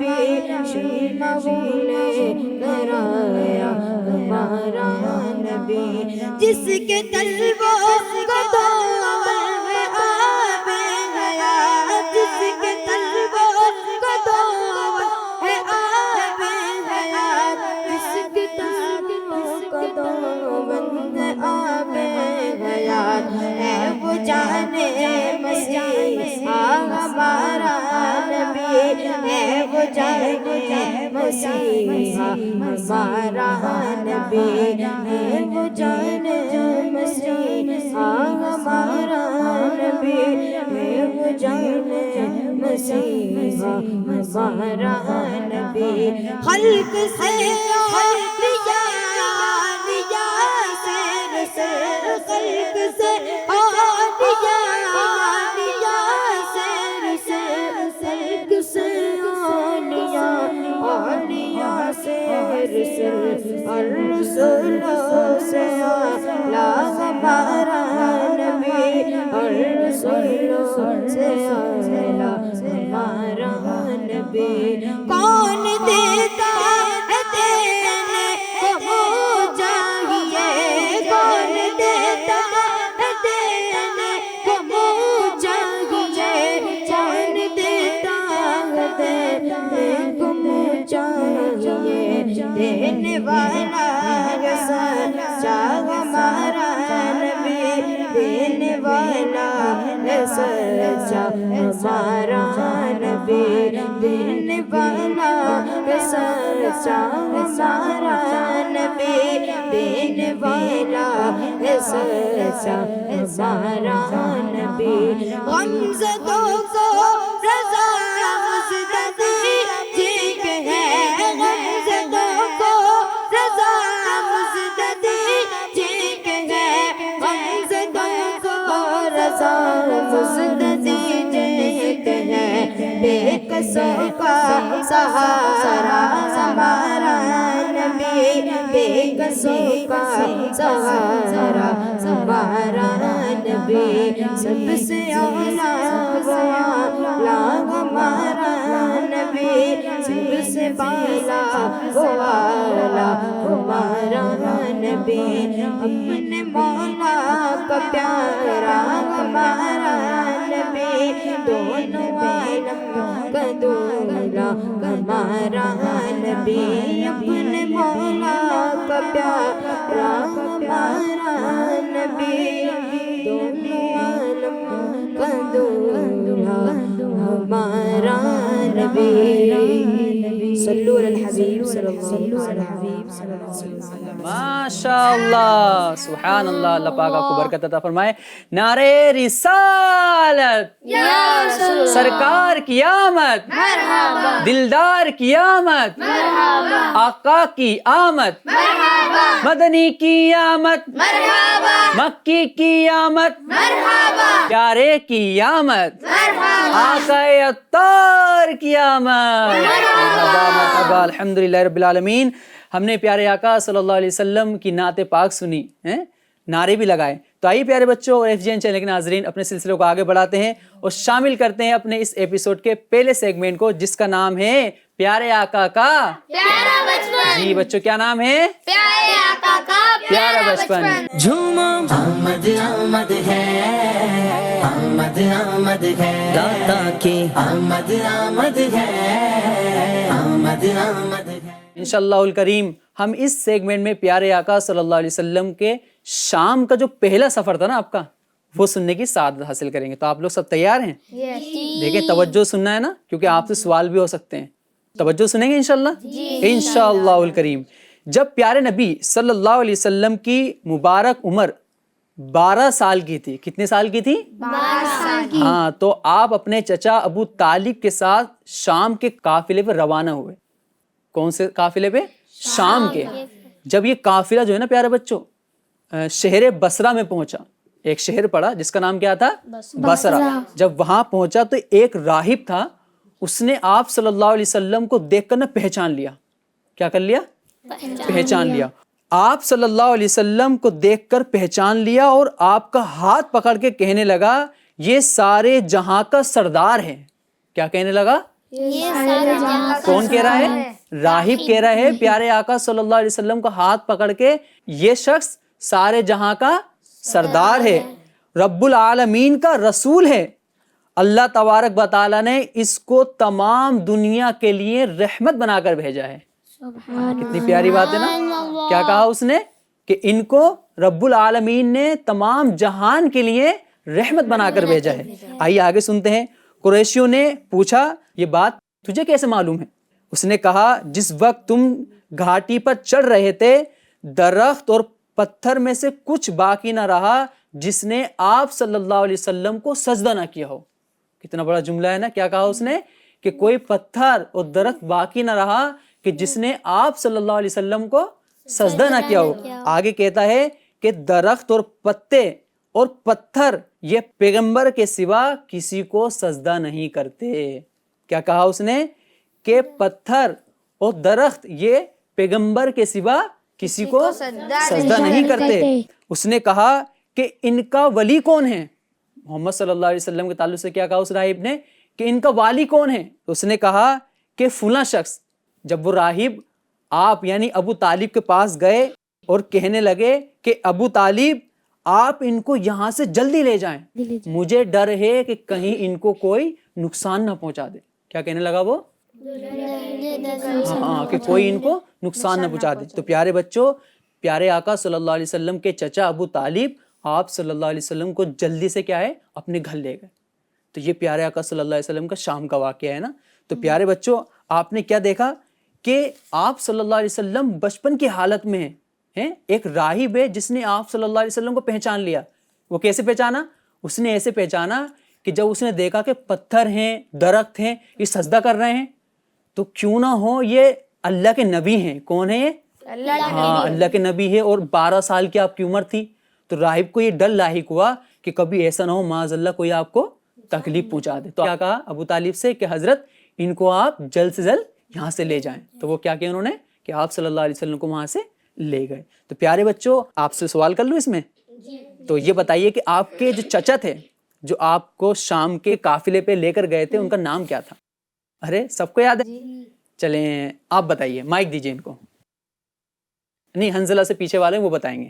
نبی شمع لے کر آیا ہمارا نبی، جس کے طلبوں کو دعوت ہے آب حیات، جس کے طلبوں کو دعوت ہے آب حیات، جس کے طلبوں کو دعوت ہے آب حیات، ہے وہ جانے مسیحا ہمارا نبی، ہے وہ جانے مسیحا ہمارا نبی، ہے وہ جانے مسیحا ہمارا نبی، ہے وہ جانے مسیحا ہمارا نبی، خلق سے لیا لیا سیر سیر، خلق سے لیا لیا سیر سیر، خلق سے لیا لیا سیر سیر، الرسولوں سے لا ہمارا نبی، الرسولوں سے لا ہمارا نبی، کون دیتا ہے دینے کو چاہیے، کون دیتا ہے دینے کو چاہیے، کون دیتا ہے دینے کو چاہیے، دینے والا سچا ہمارا نبی، دینے والا سچا ہمارا نبی، دینے والا سچا ہمارا نبی، دینے والا سچا ہمارا نبی، غمزدوں کو رضا مزددی ٹھیک ہے، غمزدوں کو رضا مزددی ٹھیک ہے، غمزدوں کو رضا مزددی ٹھیک ہے، بے قصوں کا سہارا ہمارا نبی، بے قصوں کا سہارا ہمارا نبی، سب سے اولا والا ہمارا نبی، سب سے بالا والا ہمارا نبی، اپنے مولا کا پیارا ہمارا نبی، دونوں عالم کا دولا ہمارا نبی، اپنے مولا کا پیارا ہمارا نبی، دونوں عالم کا دولا ہمارا نبی، صلو علی الحبیب صلی اللہ علیہ وسلم۔ ماشاء اللہ، سبحان اللہ، اللہ پاک آپ کو برکت عطا فرمائے۔ نعرے رسالت، سرکار کی آمد، دلدار کی آمد، آقا کی آمد، مدنی کی آمد، مکی کی آمد، پیارے کی آمد، آقا عطار کی آمد، مرحبا، الحمدللہ رب العالمین۔ ہم نے پیارے آقا صلی اللہ علیہ وسلم کی نعت پاک سنی، نعرے بھی لگائے، تو آئیے پیارے بچوں اور FGN چینل کے ناظرین اپنے سلسلے کو آگے بڑھاتے ہیں اور شامل کرتے ہیں اپنے اس ایپیسوڈ کے پہلے سیگمنٹ کو، جس کا نام ہے پیارے آقا کا پیارا بچپن۔ جی بچوں، کیا نام ہے؟ پیارے آقا کا پیارا بچپن۔ جھومو آمد آمد ہے، آمد آمد ہے، داتا کی آمد آمد ہے، آمد آمد ہے۔ انشاءاللہ الکریم ہم اس سیگمنٹ میں پیارے آقا صلی اللہ علیہ وسلم کے شام کا جو پہلا سفر تھا نا آپ کا، وہ سننے کی سعادت حاصل کریں گے۔ تو آپ لوگ سب تیار ہیں؟ دیکھیں، توجہ سننا ہے نا، کیونکہ آپ سے سوال بھی ہو سکتے ہیں۔ توجہ سنیں گے انشاءاللہ؟ انشاءاللہ الکریم۔ جب پیارے نبی صلی اللہ علیہ وسلم کی مبارک عمر 12 سال کی تھی، کتنے سال کی تھی؟ 12 سال کی۔ ہاں، تو آپ اپنے چچا ابو طالب کے ساتھ شام کے قافلے پہ روانہ ہوئے۔ کون سے قافلے پہ؟ شام کے۔ جب یہ قافلہ جو ہے نا پیارے بچوں شہر بصرہ میں پہنچا، ایک شہر پڑا جس کا نام کیا تھا؟ بصرہ۔ جب وہاں پہنچا تو ایک راہب تھا، اس نے آپ صلی اللہ علیہ وسلم کو دیکھ کر نہ پہچان لیا۔ کیا کر لیا؟ پہچان لیا۔ آپ صلی اللہ علیہ وسلم کو دیکھ کر پہچان لیا اور آپ کا ہاتھ پکڑ کے کہنے لگا، یہ سارے جہاں کا سردار ہے۔ کیا کہنے لگا؟ یہ سارے جہاں کا کون کہہ رہا ہے؟ راہب کہہ رہا ہے پیارے آقا صلی اللہ علیہ وسلم کا ہاتھ پکڑ کے یہ شخص سارے جہاں کا سردار ہے، رب العالمین کا رسول ہے، اللہ تبارک و تعالیٰ نے اس کو تمام دنیا کے لیے رحمت بنا کر بھیجا ہے۔ کتنی پیاری بات ہے نا۔ کیا کہا اس نے کہ ان کو رب العالمین نے تمام جہان کے لیے رحمت بنا کر بھیجا ہے۔ آئیے آگے سنتے ہیں۔ قریشیوں نے پوچھا یہ بات تجھے کیسے معلوم ہے؟ اس نے کہا جس وقت تم گھاٹی پر چڑھ رہے تھے درخت اور پتھر میں سے کچھ باقی نہ رہا جس نے آپ صلی اللہ علیہ وسلم کو سجدہ نہ کیا ہو۔ کتنا بڑا جملہ ہے نا۔ کیا کہا اس نے کہ کوئی پتھر اور درخت باقی نہ رہا کہ جس نے آپ صلی اللہ علیہ وسلم کو سجدہ نہ کیا ہو۔ آگے کہتا ہے کہ درخت اور پتے اور پتھر یہ پیغمبر کے سوا کسی کو سجدہ نہیں کرتے۔ کیا کہا اس نے کہ پتھر اور درخت یہ پیغمبر کے سوا کسی کو سجدہ نہیں کرتے۔ اس نے کہا کہ ان کا ولی کون ہے؟ محمد صلی اللہ علیہ وسلم کے تعلق سے کیا کہا اس راہب نے کہ ان کا والی کون ہے؟ اس نے کہا کہ فلاں شخص۔ جب وہ راہب آپ یعنی ابو طالب کے پاس گئے اور کہنے لگے کہ ابو طالب آپ ان کو یہاں سے جلدی لے جائیں، مجھے ڈر ہے کہ کہیں ان کو کوئی نقصان نہ پہنچا دے۔ کیا کہنے لگا وہ؟ ہاں کہ کوئی ان کو نقصان نہ پہنچا دے۔ تو پیارے بچوں، پیارے آقا صلی اللہ علیہ وسلم کے چچا ابو طالب آپ صلی اللہ علیہ وسلم کو جلدی سے کیا ہے اپنے گھر لے گئے۔ تو یہ پیارے آقا صلی اللہ علیہ وسلم کا شام کا واقعہ ہے نا۔ تو پیارے بچوں، آپ نے کیا دیکھا کہ آپ صلی اللہ علیہ وسلم بچپن کی حالت میں ہیں، ایک راہب ہے جس نے آپ صلی اللہ علیہ وسلم کو پہچان لیا۔ وہ کیسے پہچانا؟ اس نے ایسے پہچانا کہ جب اس نے دیکھا کہ پتھر ہیں، درخت ہیں، یہ سجدہ کر رہے ہیں، تو کیوں نہ ہو یہ اللہ کے نبی ہیں۔ کون ہے یہ؟ ہاں اللہ کے نبی ہے، اور 12 سال کی آپ کی عمر تھی۔ تو راہب کو یہ ڈر لاحق ہوا کہ کبھی ایسا نہ ہو معاذ اللہ کوئی آپ کو تکلیف پہنچا دے۔ تو کیا کہا ابو طالب سے کہ حضرت ان کو آپ جلد سے جلد یہاں سے لے جائیں۔ تو وہ کیا کیا انہوں نے کہ آپ صلی اللہ علیہ وسلم کو وہاں سے لے گئے۔ تو پیارے بچوں، آپ سے سوال کر لوں اس میں؟ تو یہ بتائیے کہ آپ کے جو چچا تھے جو آپ کو شام کے قافلے پہ لے کر گئے تھے، ان کا نام کیا تھا؟ ارے سب کو یاد ہے؟ چلیں آپ بتائیے، مائک دیجیے ان کو۔ نہیں، حنزلہ سے پیچھے والے وہ بتائیں گے۔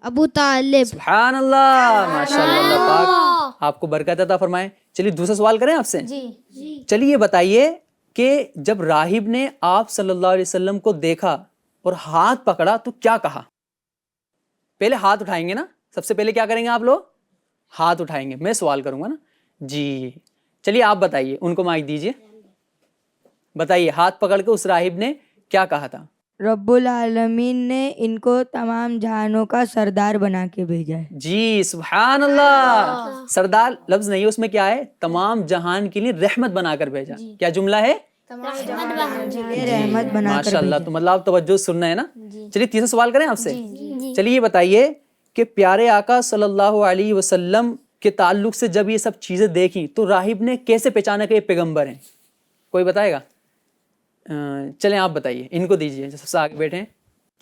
ابو طالب۔ سبحان اللہ، ماشاءاللہ، اللہ پاک آپ کو برکت عطا فرمائے۔ چلیے دوسرا سوال کریں آپ سے۔ چلیے یہ بتائیے کہ جب راہب نے آپ صلی اللہ علیہ وسلم کو دیکھا اور ہاتھ پکڑا تو کیا کہا؟ پہلے ہاتھ اٹھائیں گے نا، سب سے پہلے کیا کریں گے آپ لوگ؟ ہاتھ اٹھائیں گے، میں سوال کروں گا نا جی۔ چلیے آپ بتائیے، ان کو مائک دیجیے، بتائیے ہاتھ پکڑ کے اس راہب نے کیا کہا تھا؟ رب العالمین نے ان کو تمام جہانوں کا سردار بنا کے بھیجا ہے۔ جی سبحان اللہ۔ سردار لفظ نہیں ہے اس میں، کیا ہے؟ تمام جہان کے لیے رحمت بنا کر بھیجا۔ کیا جملہ ہے؟ رحمت بنا کر ماشاء اللہ۔ تو مطلب آپ توجہ سننا ہے نا۔ چلیے تیسرا سوال کریں آپ سے۔ چلیے یہ بتائیے کہ پیارے آقا صلی اللہ علیہ وسلم کے تعلق سے جب یہ سب چیزیں دیکھیں تو راہب نے کیسے پہچانا کہ یہ پیغمبر ہیں؟ کوئی بتائے گا؟ چلیں آپ بتائیے، ان کو دیجیے سب سے آگے بیٹھے ہیں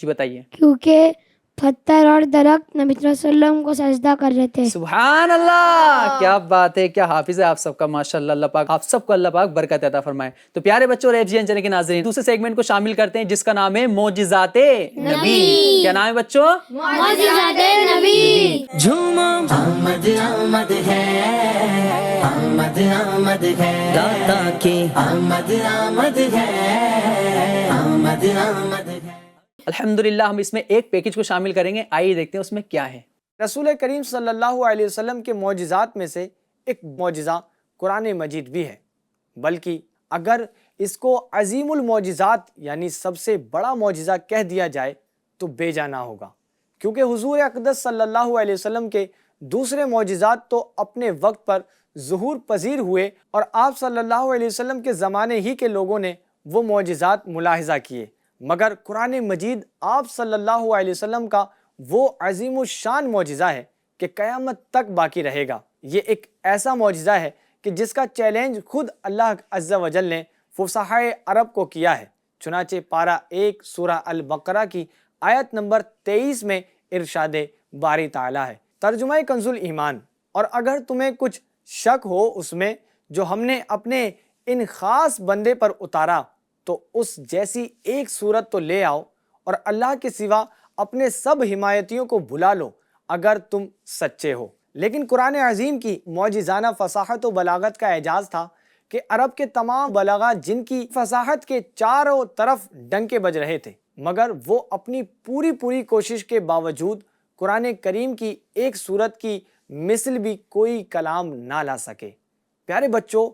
جی، بتائیے۔ کیونکہ پتھر اور درخت نبی صلی اللہ علیہ وسلم کو سجدہ کر رہے تھے۔ سبحان اللہ، کیا بات ہے، کیا حافظ ہے آپ سب کا، ماشاءاللہ۔ اللہ پاک آپ سب کو اللہ پاک برکت عطا فرمائے۔ تو پیارے بچوں اور FGN چینل کے ناظرین، دوسرے سیگمنٹ کو شامل کرتے ہیں جس کا نام ہے معجزات نبی۔ کیا نام ہے بچوں؟ معجزات نبی۔ جھومو آمد آمد ہے، آمد آمد ہے، داتا کی آمد آمد ہے، آمد آمد ہے۔ الحمدللہ ہم اس میں ایک پیکج کو شامل کریں گے، آئیے دیکھتے ہیں اس میں کیا ہے۔ رسول کریم صلی اللہ علیہ وسلم کے معجزات میں سے ایک معجزہ قرآن مجید بھی ہے، بلکہ اگر اس کو عظیم المعجزات یعنی سب سے بڑا معجزہ کہہ دیا جائے تو بے جانا ہوگا، کیونکہ حضور اقدس صلی اللہ علیہ وسلم کے دوسرے معجزات تو اپنے وقت پر ظہور پذیر ہوئے اور آپ صلی اللہ علیہ وسلم کے زمانے ہی کے لوگوں نے وہ معجزات ملاحظہ کیے، مگر قرآن مجید آپ صلی اللہ علیہ وسلم کا وہ عظیم الشان معجزہ ہے کہ قیامت تک باقی رہے گا۔ یہ ایک ایسا معجزہ ہے کہ جس کا چیلنج خود اللہ عز و جل نے فصحاء عرب کو کیا ہے۔ چنانچہ پارہ 1 سورہ البقرہ کی آیت نمبر 23 میں ارشاد باری تعالیٰ ہے، ترجمہ کنز الایمان، اور اگر تمہیں کچھ شک ہو اس میں جو ہم نے اپنے ان خاص بندے پر اتارا تو اس جیسی ایک صورت تو لے آؤ اور اللہ کے سوا اپنے سب حمایتیوں کو بھلا لو اگر تم سچے ہو۔ لیکن قرآن عظیم کی معجزانہ فصاحت و بلاغت کا اعجاز تھا کہ عرب کے تمام بلغا جن کی فصاحت کے چاروں طرف ڈنکے بج رہے تھے، مگر وہ اپنی پوری کوشش کے باوجود قرآن کریم کی ایک صورت کی مثل بھی کوئی کلام نہ لا سکے۔ پیارے بچوں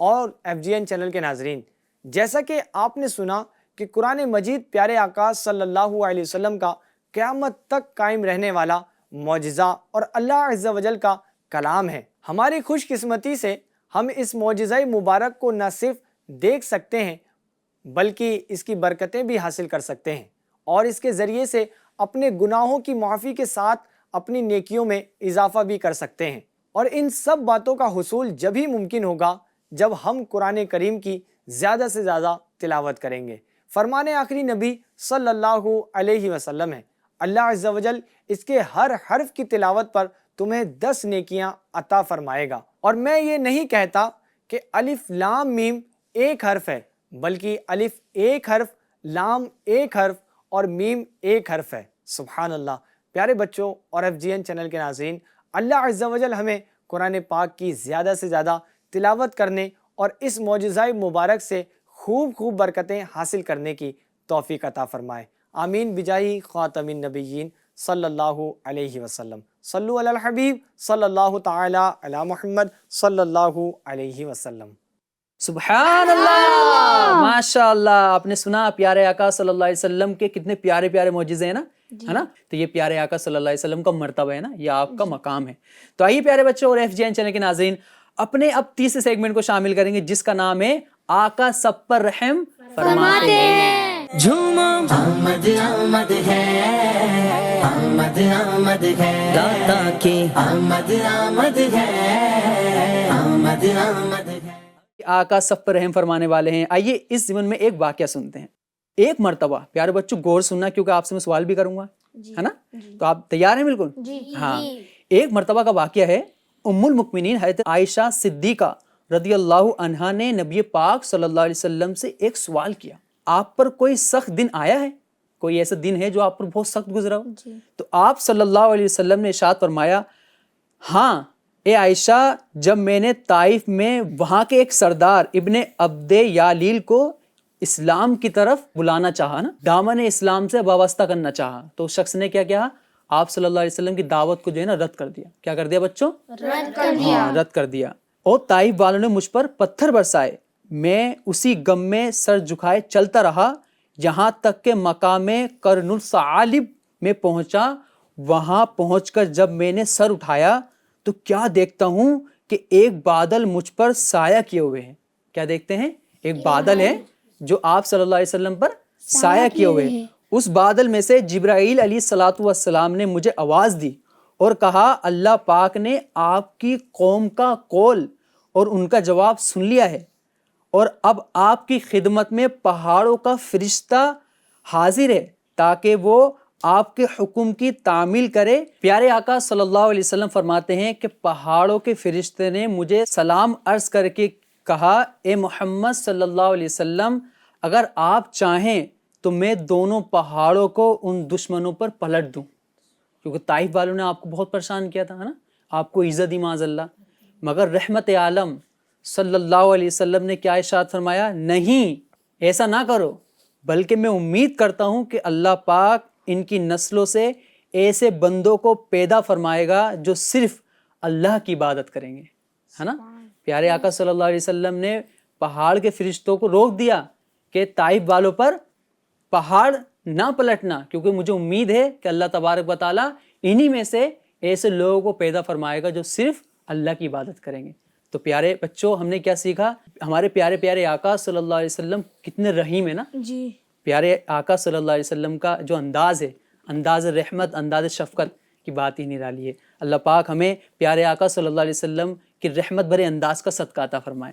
اور FGN چینل کے ناظرین، جیسا کہ آپ نے سنا کہ قرآن مجید پیارے آقا صلی اللہ علیہ وسلم کا قیامت تک قائم رہنے والا معجزہ اور اللہ عز و جل کا کلام ہے۔ ہماری خوش قسمتی سے ہم اس معجزہ مبارک کو نہ صرف دیکھ سکتے ہیں بلکہ اس کی برکتیں بھی حاصل کر سکتے ہیں اور اس کے ذریعے سے اپنے گناہوں کی معافی کے ساتھ اپنی نیکیوں میں اضافہ بھی کر سکتے ہیں۔ اور ان سب باتوں کا حصول جب ہی ممکن ہوگا جب ہم قرآن کریم کی زیادہ سے زیادہ تلاوت کریں گے۔ فرمان آخری نبی صلی اللہ علیہ وسلم ہے، اللہ عز و جل اس کے ہر حرف کی تلاوت پر تمہیں 10 نیکیاں عطا فرمائے گا۔ اور میں یہ نہیں کہتا کہ الف لام میم ایک حرف ہے، بلکہ الف ایک حرف، لام ایک حرف اور میم ایک حرف ہے۔ سبحان اللہ۔ پیارے بچوں اور FGN چینل کے ناظرین، اللہ عز و جل ہمیں قرآن پاک کی زیادہ سے زیادہ تلاوت کرنے اور اس معجزہ مبارک سے خوب برکتیں حاصل کرنے کی توفیق عطا فرمائے۔ آمین بجاہ خاتم النبیین صلی اللہ علیہ وسلم۔ صلو علی الحبیب صلی اللہ تعالی علی محمد صلی اللہ علیہ وسلم۔ سبحان اللہ، ماشاء اللہ۔ آپ نے سنا پیارے آقا صلی اللہ علیہ وسلم کے کتنے پیارے پیارے معجزے ہیں نا، ہے نا؟ تو یہ پیارے آقا صلی اللہ علیہ وسلم کا مرتبہ ہے نا، یہ آپ کا مقام ہے۔ تو آئیے پیارے بچوں اور FGN چینل کے ناظرین، اپنے اب تیسرے سیگمنٹ کو شامل کریں گے جس کا نام ہے آقا سب پر رحم فرماتے ہیں۔ جھومو آمد آمد ہے، آمد آمد ہے، داتا کی آمد آمد ہے، آمد آمد ہے۔ آقا سب پر رحم فرمانے والے ہیں۔ آئیے اس ضمن میں ایک واقعہ سنتے ہیں۔ ایک مرتبہ، پیارے بچوں غور سننا کیونکہ آپ سے میں سوال بھی کروں گا، ہے نا؟ تو آپ تیار ہیں بالکل؟ ہاں۔ ایک مرتبہ کا واقعہ ہے، ام المؤمنین حضرت عائشہ صدیقہ رضی اللہ عنہا نے نبی پاک صلی اللہ علیہ وسلم سے ایک سوال کیا، آپ پر کوئی سخت دن آیا ہے؟ کوئی ایسا دن ہے جو آپ پر بہت سخت گزرا ہو؟ تو آپ صلی اللہ علیہ وسلم نے ارشاد فرمایا، ہاں اے عائشہ، جب میں نے طائف میں وہاں کے ایک سردار ابن عبد یالیل کو اسلام کی طرف بلانا چاہا نا، دامن اسلام سے وابستہ کرنا چاہا، تو اس شخص نے کیا کیا؟ آپ صلی اللہ علیہ وسلم کی دعوت کو جو ہے نا رد کر دیا۔ کیا کر دیا بچوں؟ رد کر دیا۔ اور طائف والوں نے مجھ پر پتھر برسائے، میں اسی غم میں سر جھکائے چلتا رہا یہاں تک کہ مقام قرن الثعالب میں پہنچا۔ وہاں پہنچ کر جب میں نے سر اٹھایا تو کیا دیکھتا ہوں کہ ایک بادل مجھ پر سایہ کیے ہوئے ہیں۔ کیا دیکھتے ہیں؟ ایک بادل ہے جو آپ صلی اللہ علیہ وسلم پر سایہ کیے ہوئے ہیں۔ اس بادل میں سے جبرائیل علیہ الصلوۃ والسلام نے مجھے آواز دی اور کہا، اللہ پاک نے آپ کی قوم کا قول اور ان کا جواب سن لیا ہے، اور اب آپ کی خدمت میں پہاڑوں کا فرشتہ حاضر ہے تاکہ وہ آپ کے حکم کی تعمیل کرے۔ پیارے آقا صلی اللہ علیہ وسلم فرماتے ہیں کہ پہاڑوں کے فرشتے نے مجھے سلام عرض کر کے کہا، اے محمد صلی اللہ علیہ وسلم، اگر آپ چاہیں تو میں دونوں پہاڑوں کو ان دشمنوں پر پلٹ دوں، کیونکہ طائف والوں نے آپ کو بہت پریشان کیا تھا نا، آپ کو عزت دی معاذ اللہ، مگر رحمت عالم صلی اللہ علیہ وسلم نے کیا ارشاد فرمایا؟ نہیں، ایسا نہ کرو، بلکہ میں امید کرتا ہوں کہ اللہ پاک ان کی نسلوں سے ایسے بندوں کو پیدا فرمائے گا جو صرف اللہ کی عبادت کریں گے، ہے نا؟ پیارے آقا صلی اللہ علیہ وسلم نے پہاڑ کے فرشتوں کو روک دیا کہ طائف والوں پر پہاڑ نہ پلٹنا، کیونکہ مجھے امید ہے کہ اللہ تبارک و تعالیٰ انہی میں سے ایسے لوگوں کو پیدا فرمائے گا جو صرف اللہ کی عبادت کریں گے۔ تو پیارے بچوں، ہم نے کیا سیکھا؟ ہمارے پیارے پیارے آقا صلی اللہ علیہ وسلم کتنے رحیم ہے نا۔ پیارے آقا صلی اللہ علیہ وسلم کا جو انداز ہے، انداز رحمت، انداز شفقت کی بات ہی نرالی ہے۔ اللہ پاک ہمیں پیارے آقا صلی اللہ علیہ وسلم کی رحمت بھرے انداز کا صدقہ عطا فرمائے۔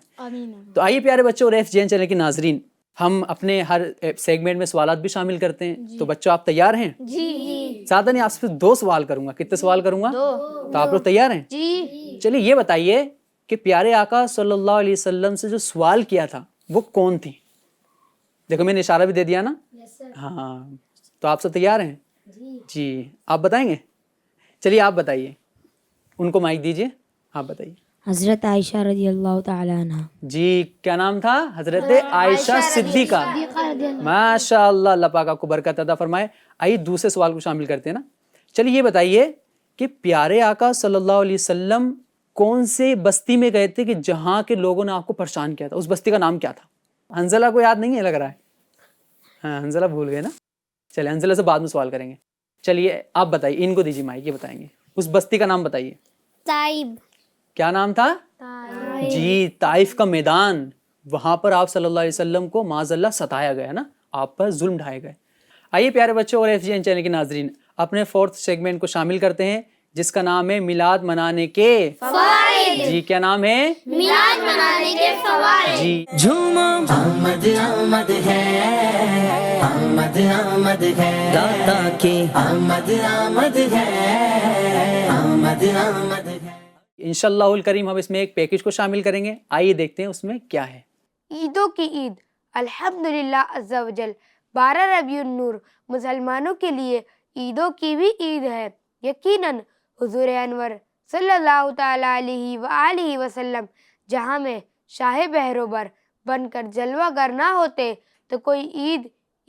تو آئیے پیارے بچوں اور FGN چینل کے ناظرین، ہم اپنے ہر سیگمنٹ میں سوالات بھی شامل کرتے ہیں۔ تو بچوں آپ تیار ہیں؟ سادہ نہیں، آپ سے 2 سوال کروں گا۔ کتنے سوال کروں گا؟ تو آپ لوگ تیار ہیں؟ چلیے یہ بتائیے کہ پیارے آقا صلی اللہ علیہ وسلم سے جو سوال کیا تھا وہ کون تھی؟ دیکھو میں نے اشارہ بھی دے دیا نا. ہاں تو آپ سب تیار ہیں؟ جی آپ بتائیں گے؟ چلیے آپ بتائیے, ان کو مائک دیجیے, آپ بتائیے. حضرت عائشہ رضی اللہ تعالی عنہ. جی کیا نام تھا؟ حضرت عائشہ صدیقہ. ماشاء اللہ, اللہ پاک آپ کو برکت عطا فرمائے. آئیے دوسرے سوال کو شامل کرتے ہیں نا. چلیے یہ بتائیے کہ پیارے آقا صلی اللہ علیہ وسلم کون سے بستی میں گئے تھے کہ جہاں کے لوگوں نے آپ کو پریشان کیا تھا؟ اس بستی کا نام کیا تھا؟ حنزلہ کو یاد نہیں ہے لگ رہا ہے. ہاں حنزلہ بھول گئے نا. چلے حنزلہ سے بعد میں سوال کریں گے. چلیے آپ بتائیے, ان کو دیجیے مائک, یہ بتائیں گے اس بستی کا نام بتائیے. طائب. کیا نام تھا؟ جی طائف کا میدان. وہاں پر آپ صلی اللہ علیہ وسلم کو معاذ اللہ ستایا گیا نا, آپ پر ظلم ڈھائے گئے. آئیے پیارے بچوں اور FGN چینل کے ناظرین اپنے 4تھ سیگمنٹ کو شامل کرتے ہیں جس کا نام ہے میلاد منانے کے فوائد. جی کیا نام ہے؟ میلاد منانے کے فوائد. جی جھومو آمد آمد ہے, آمد آمد ہے, داتا کی آمد آمد ہے, آمد آمد ہے. انشاءاللہ الکریم ہم اس میں ایک پیکج کو شامل کریں گے. آئیے دیکھتے ہیں اس میں کیا ہے. عیدوں کی عید الحمدللہ عز و جل 12 ربیع النور مسلمانوں کے لیے عیدوں کی بھی عید ہے. یقیناً حضور انور صلی اللہ تعالیٰ علیہ وآلہ وسلم جہاں میں شاہ بہروبر بن کر جلوہ گر نہ ہوتے تو کوئی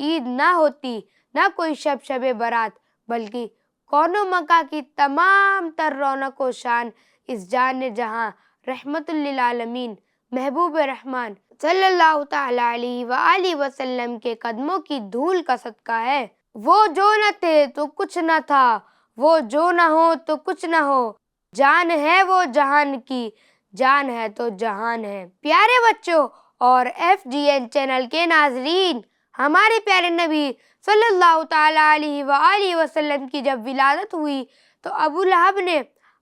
عید نہ ہوتی, نہ کوئی شب برات, بلکہ کون و مکہ کی تمام تر رونق و شان اس جان جہاں رحمت للعالمین محبوب رحمان صلی اللہ تعالیٰ علیہ وآلہ وسلم کے قدموں کی دھول کا صدقہ ہے. وہ جو نہ تھے تو کچھ نہ تھا, وہ جو نہ ہو تو کچھ نہ ہو, جان ہے وہ جہان کی, جان ہے تو جہان ہے. پیارے بچوں اور FGN چینل کے ناظرین, ہمارے پیارے نبی صلی اللہ تعالیٰ علیہ وآلہ وسلم کی جب ولادت ہوئی تو ابو لہب نے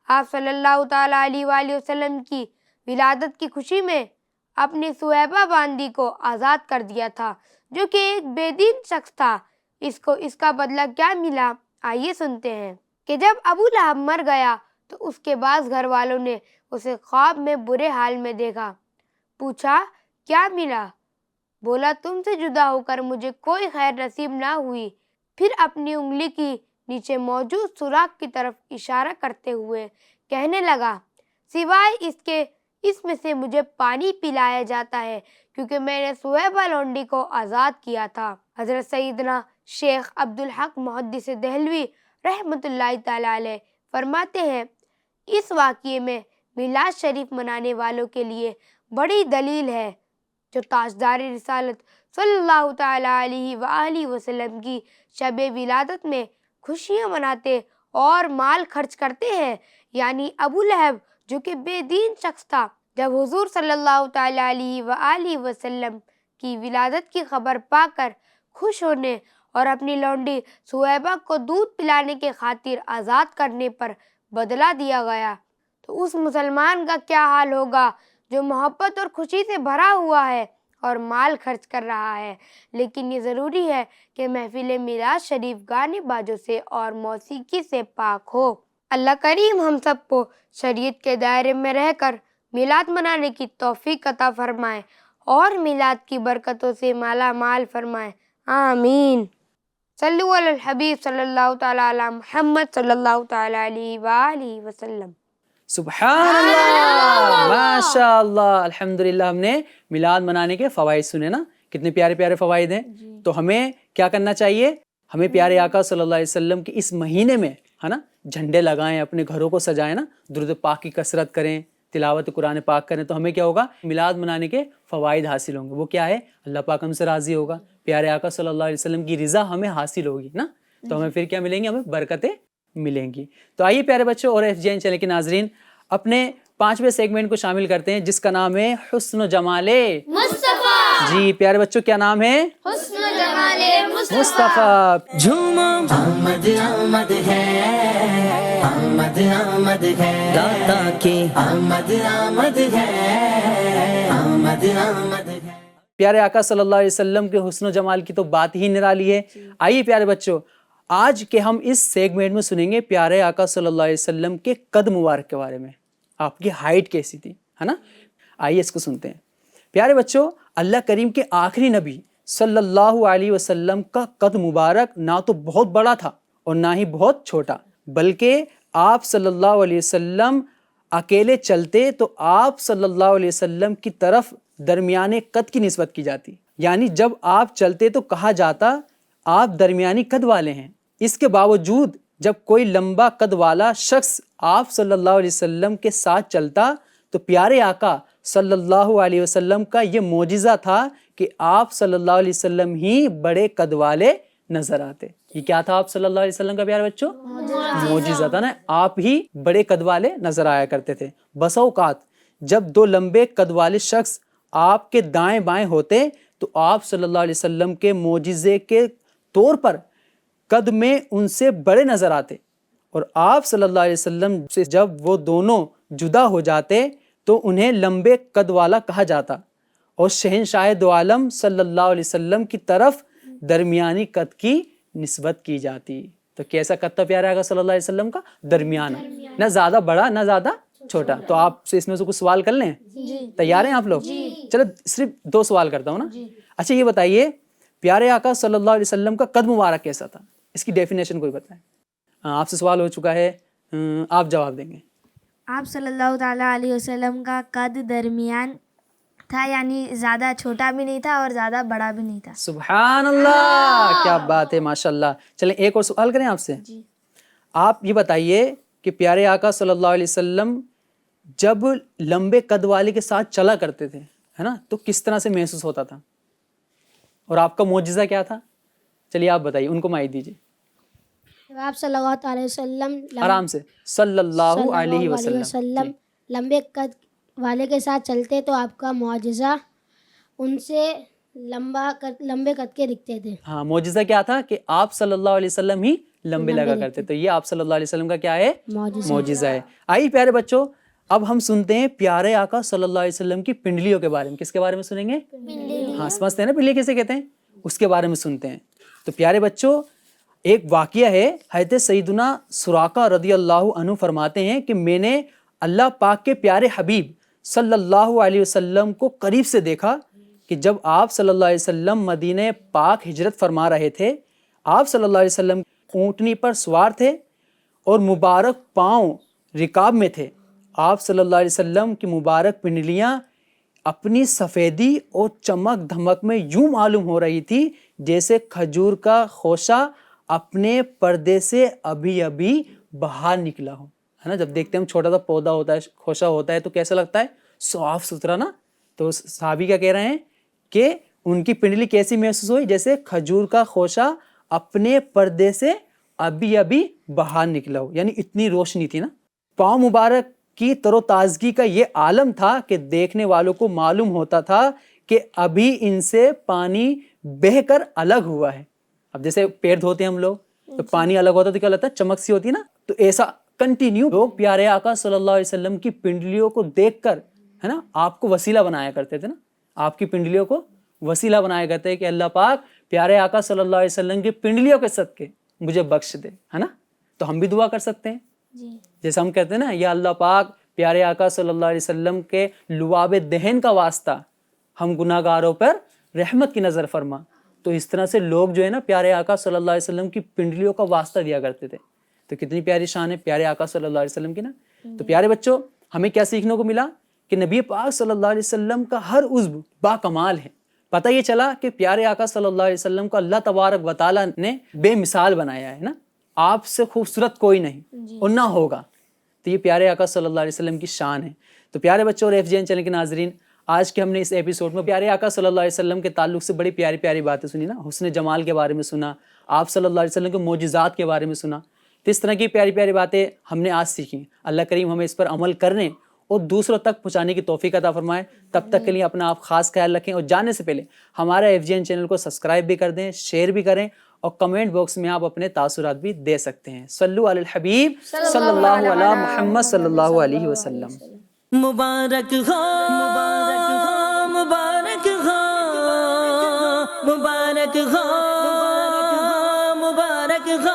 آپ صلی اللہ تعالیٰ علیہ وآلہ وسلم کی ولادت کی خوشی میں اپنی سویبہ باندی کو آزاد کر دیا تھا جو کہ ایک بے دین شخص تھا. اس کا بدلہ کیا ملا آئیے سنتے ہیں کہ جب ابو لہب مر گیا تو اس کے بعد گھر والوں نے اسے خواب میں برے حال میں دیکھا. پوچھا کیا ملا؟ بولا تم سے جدا ہو کر مجھے کوئی خیر نصیب نہ ہوئی. پھر اپنی انگلی کی نیچے موجود سوراخ کی طرف اشارہ کرتے ہوئے کہنے لگا سوائے اس کے اس میں سے مجھے پانی پلایا جاتا ہے کیونکہ میں نے سویبہ لونڈی کو آزاد کیا تھا. حضرت سیدنا شیخ عبدالحق محدث دہلوی رحمۃ اللہ تعالیٰ علیہ فرماتے ہیں اس واقعے میں میلاد شریف منانے والوں کے لیے بڑی دلیل ہے جو تاجدار رسالت صلی اللہ تعالیٰ علیہ وآلہ وسلم کی شب ولادت میں خوشیاں مناتے اور مال خرچ کرتے ہیں. یعنی ابو لہب جو کہ بے دین شخص تھا, جب حضور صلی اللہ تعالیٰ علیہ وآلہ وسلم کی ولادت کی خبر پا کر خوش ہونے اور اپنی لونڈی سویبہ کو دودھ پلانے کے خاطر آزاد کرنے پر بدلہ دیا گیا تو اس مسلمان کا کیا حال ہوگا جو محبت اور خوشی سے بھرا ہوا ہے اور مال خرچ کر رہا ہے. لیکن یہ ضروری ہے کہ محفل میلاد شریف گانے باجوں سے اور موسیقی سے پاک ہو. اللہ کریم ہم سب کو شریعت کے دائرے میں رہ کر میلاد منانے کی توفیق عطا فرمائے اور میلاد کی برکتوں سے مالا مال فرمائے. آمین. صلو علی الحبیب صلی اللہ تعالیٰ علی محمد صلی اللہ تعالیٰ علیہ وآلہ وسلم. سبحان اللہ, ماشاء اللہ, الحمدللہ. ہم نے میلاد منانے کے فوائد سنے نا, کتنے پیارے پیارے فوائد ہیں. تو ہمیں کیا کرنا چاہیے؟ ہمیں پیارے آقا صلی اللہ علیہ وسلم کے اس مہینے میں ہے نا جھنڈے لگائیں, اپنے گھروں کو سجائیں نا, درود پاک کی کثرت کریں, تلاوت قرآن پاک کریں, تو ہمیں کیا ہوگا؟ میلاد منانے کے فوائد حاصل ہوں گے. وہ کیا ہے؟ اللہ پاک ہم سے راضی ہوگا, پیارے آقا صلی اللہ علیہ وسلم کی رضا ہمیں حاصل ہوگی نا, تو ہمیں پھر کیا ملیں گی؟ ہمیں برکتیں ملیں گی. تو آئیے پیارے بچوں اور FGN چینل کے ناظرین اپنے 5ویں سیگمنٹ کو شامل کرتے ہیں جس کا نام ہے حسن و جمال مصطفیٰ. جی پیارے بچوں کیا نام ہے؟ حسن و جمال مصطفیٰ. جھومو آمد آمد ہے, آمد آمد ہے, داتا کی آمد آمد ہے, آمد آمد ہے. پیارے آقا صلی اللہ علیہ وسلم کے حسن و جمال کی تو بات ہی نرالی ہے. آئیے پیارے بچوں آج کے ہم اس سیگمنٹ میں سنیں گے پیارے آقا صلی اللہ علیہ وسلم کے قد مبارک کے بارے میں. آپ کی ہائٹ کیسی تھی, ہے نا. آئیے اس کو سنتے ہیں. پیارے بچوں، اللہ کریم کے آخری نبی صلی اللہ علیہ وسلم کا قد مبارک نہ تو بہت بڑا تھا اور نہ ہی بہت چھوٹا، بلکہ آپ صلی اللہ علیہ وسلم اکیلے چلتے تو آپ صلی اللہ علیہ وسلم کی طرف درمیانے قد کی نسبت کی جاتی. یعنی جب آپ چلتے تو کہا جاتا آپ درمیانی قد والے ہیں. اس کے باوجود جب کوئی لمبا قد والا شخص آپ صلی اللہ علیہ وسلم کے ساتھ چلتا تو پیارے آقا صلی اللہ علیہ وسلم کا یہ معجزہ تھا کہ آپ صلی اللہ علیہ وسلم ہی بڑے قد والے نظر آتے. یہ کیا تھا آپ صلی اللہ علیہ وسلم کا پیارے بچوں؟ معجزہ تھا نا. آپ ہی بڑے قد والے نظر آیا کرتے تھے. بسا اوقات جب دو لمبے قد والے شخص آپ کے دائیں بائیں ہوتے تو آپ صلی اللہ علیہ وسلم کے معجزے کے طور پر قد میں ان سے بڑے نظر آتے، اور آپ صلی اللہ علیہ وسلم سے جب وہ دونوں جدا ہو جاتے تو انہیں لمبے قد والا کہا جاتا اور شہنشاہ دو عالم صلی اللہ علیہ وسلم کی طرف درمیانی قد کی نسبت کی جاتی. تو کیسا قد تھا پیارے آقا صلی اللہ علیہ وسلم کا؟ درمیانہ، نہ زیادہ بڑا نہ زیادہ چھوٹا. تو آپ سے اس میں سے کچھ سوال کر لیں؟ تیار ہیں آپ لوگ؟ چلو صرف 2 سوال کرتا ہوں نا. اچھا یہ بتائیے پیارے آقا صلی اللہ علیہ وسلم کا قد مبارک کیسا تھا؟ اس کی ڈیفینیشن کوئی بتائیں. آپ سے سوال ہو چکا ہے، آپ جواب دیں گے. آپ صلی اللہ تعالیٰ علیہ وسلم کا قد درمیان تھا، یعنی زیادہ چھوٹا بھی نہیں تھا اور زیادہ بڑا بھی نہیں تھا. سبحان اللہ، کیا بات ہے، ماشاء اللہ. چلیں ایک اور سوال کریں آپ سے. آپ یہ بتائیے کہ پیارے آقا صلی اللہ علیہ وسلم جب لمبے قد والے کے ساتھ چلا کرتے تھے، ہے نا، تو کس طرح سے محسوس ہوتا تھا اور آپ کا معجزہ کیا تھا؟ چلیے آپ بتائیے، ان کو مائک دیجیے. آپ صلی اللہ علیہ وسلم آرام سے. صلی اللہ علیہ وسلم لمبے قد والے کے ساتھ چلتے تو آپ کا معجزہ ان سے لمبے قد کے دکھتے تھے. ہاں، معجزہ کیا تھا کہ آپ صلی اللہ علیہ وسلم ہی لمبے لگا کرتے. تو یہ آپ صلی اللہ علیہ وسلم کا کیا ہے؟ معجزہ ہے. آئیے پیارے بچوں، اب ہم سنتے ہیں پیارے آقا صلی اللہ علیہ وسلم کی پنڈلیوں کے بارے میں. کس کے بارے میں سنیں گے؟ ہاں سمجھتے ہیں نا پنڈلی کیسے کہتے ہیں، اس کے بارے میں سنتے ہیں. تو پیارے بچوں، ایک واقعہ ہے، حضرت سیدنا سراقہ رضی اللہ عنہ فرماتے ہیں کہ میں نے اللہ پاک کے پیارے حبیب صلی اللہ علیہ وسلم کو قریب سے دیکھا کہ جب آپ صلی اللہ علیہ وسلم مدینہ پاک ہجرت فرما رہے تھے، آپ صلی اللہ علیہ وسلم اونٹنی پر سوار تھے اور مبارک پاؤں رکاب میں تھے. آپ صلی اللہ علیہ وسلم کی مبارک پنڈلیاں اپنی سفیدی اور چمک دھمک میں یوں معلوم ہو رہی تھی جیسے کھجور کا خوشہ اپنے پردے سے ابھی ابھی باہر نکلا ہو، ہے نا. جب دیکھتے ہیں ہم چھوٹا سا پودا ہوتا ہے، خوشہ ہوتا ہے، تو کیسا لگتا ہے؟ صاف ستھرا نا. تو صحابی کیا کہہ رہے ہیں کہ ان کی پنڈلی کیسی محسوس ہوئی؟ جیسے کھجور کا خوشہ اپنے پردے سے ابھی ابھی باہر نکلا ہو، یعنی اتنی روشنی تھی نا. پاؤں مبارک کی تر و تازگی کا یہ عالم تھا کہ دیکھنے والوں کو معلوم ہوتا تھا کہ ابھی ان سے پانی بہہ کر الگ ہوا ہے. اب جیسے پیر دھوتے ہیں ہم لوگ تو پانی الگ ہوتا ہے تو کیا لگتا ہے؟ چمک سی ہوتی ہے نا. تو ایسا کنٹینیو لوگ پیارے آقا صلی اللہ علیہ وسلم کی پنڈلیوں کو دیکھ کر، ہے نا، آپ کو وسیلہ بنایا کرتے تھے نا. آپ کی پنڈلیوں کو وسیلہ بنایا کرتے ہیں کہ اللہ پاک پیارے آقا صلی اللہ علیہ وسلم کی پنڈلیوں کے صدقے مجھے بخش دے، ہے نا. تو ہم بھی دعا کر سکتے ہیں جیسے ہم کہتے ہیں نا، یا اللہ پاک پیارے آقا صلی اللہ علیہ وسلم کے لعاب دہن کا واسطہ ہم گناہ گاروں پر رحمت کی نظر فرما. تو اس طرح سے لوگ جو ہے نا پیارے آقا صلی اللہ علیہ وسلم کی پنڈلیوں کا واسطہ دیا کرتے تھے. تو کتنی پیاری شان ہے پیارے آقا صلی اللہ علیہ وسلم کی نا. تو پیارے بچوں، ہمیں کیا سیکھنے کو ملا کہ نبی پاک صلی اللہ علیہ وسلم کا ہر عضو با کمال ہے. پتہ یہ چلا کہ پیارے آقا صلی اللہ علیہ وسلم کو اللہ تبارک و تعالیٰ نے بے مثال بنایا ہے نا. آپ سے خوبصورت کوئی نہیں اور نہ ہوگا. تو یہ پیارے آقا صلی اللہ علیہ وسلم کی شان ہے. تو پیارے بچوں اور FGN چینل کے ناظرین، آج کے ہم نے اس ایپیسوڈ میں پیارے آقا صلی اللہ علیہ وسلم کے تعلق سے بڑی پیاری پیاری باتیں سنی نا. حسن جمال کے بارے میں سنا، آپ صلی اللہ علیہ وسلم کے معجزات کے بارے میں سنا. تو اس طرح کی پیاری پیاری باتیں ہم نے آج سیکھی. اللہ کریم ہمیں اس پر عمل کرنے اور دوسروں تک پہنچانے کی توفیق عطا فرمائے. تب تک کے لیے اپنا آپ خاص خیال رکھیں، اور جانے سے پہلے ہمارا FGN چینل کو سبسکرائب بھی کر دیں، شیئر بھی کریں، اور کمنٹ باکس میں آپ اپنے تاثرات بھی دے سکتے ہیں. صلو علی الحبیب صلی اللہ علی محمد صلی اللہ علیہ وسلم. مبارک ہو مبارک ہو مبارک ہو مبارک ہو